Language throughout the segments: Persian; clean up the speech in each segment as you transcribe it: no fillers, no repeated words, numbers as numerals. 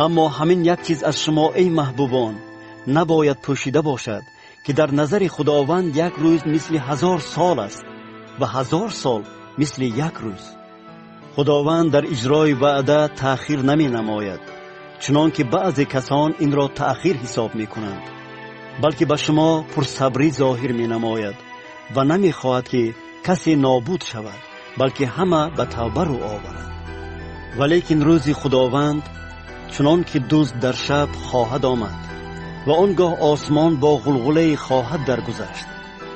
اما همین یک چیز از شما ای محبوبان نباید پوشیده باشد که در نظر خداوند یک روز مثل 1000 سال است و 1000 سال مثل یک روز. خداوند در اجرای وعده تأخیر نمی نماید، چنان که بعضی کسان این را تأخیر حساب می کنند، بلکه به شما پرصبری ظاهر می نماید و نمی خواهد که کسی نابود شود، بلکه همه به توبه رو آورند. ولیکن روز خداوند چنان که دزد در شب خواهد آمد و آنگاه آسمان با غلغله خواهد درگذشت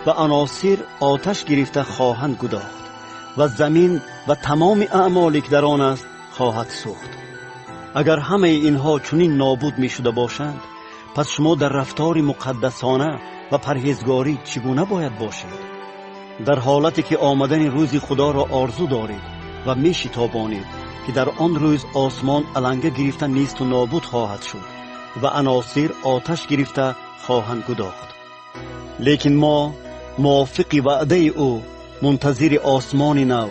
و عناصر آتش گرفته خواهند گداخت و زمین و تمام اعمالی که در آن است خواهد سوخت. اگر همه اینها چنین نابود می شده باشند، پس شما در رفتار مقدسانه و پرهیزگاری چگونه باید باشید؟ در حالتی که آمدن روز خدا را آرزو دارید و می شتابانید که در آن روز آسمان علنگه گرفته نیست و نابود خواهد شد و عناصر آتش گرفته خواهند گداخت. لیکن ما موافق وعده او منتظر آسمان نو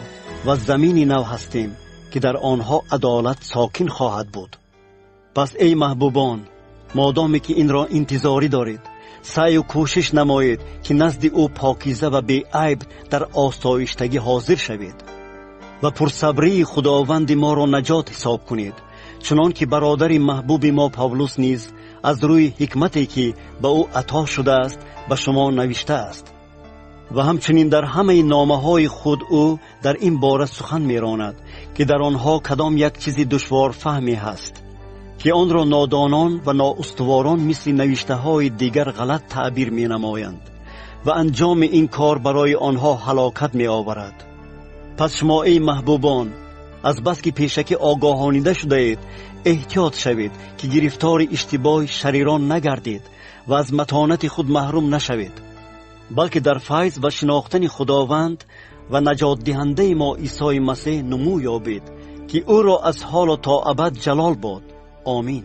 و زمین نو هستیم که در آنها عدالت ساکن خواهد بود. پس ای محبوبان، مادامی که این را انتظاری دارید، سعی و کوشش نمایید که نزد او پاکیزه و بی عیب در آسایشتگی حاضر شوید و پرصبری خداوند ما را نجات حساب کنید، چنان که برادر محبوب ما پاولوس نیز از روی حکمتی که به او عطا شده است به شما نوشته است و همچنین در همه نامه‌های خود او در این باره سخن می‌راند که در آنها کدام یک چیز دشوار فهمی هست که آن را نادانان و نااستواران مثل نوشته‌های دیگر غلط تعبیر می‌نمایند و انجام این کار برای آنها هلاکت می‌آورد. پس شما ای محبوبان، از بس که پیشکی آگاهانیده شده اید، احتیاط شوید که گرفتار اشتباه شریران نگردید و از متانت خود محروم نشوید، بلکه در فیض و شناختن خداوند و نجات دهنده ما عیسی مسیح نمو یابید که او را از حال تا ابد جلال باد. آمین.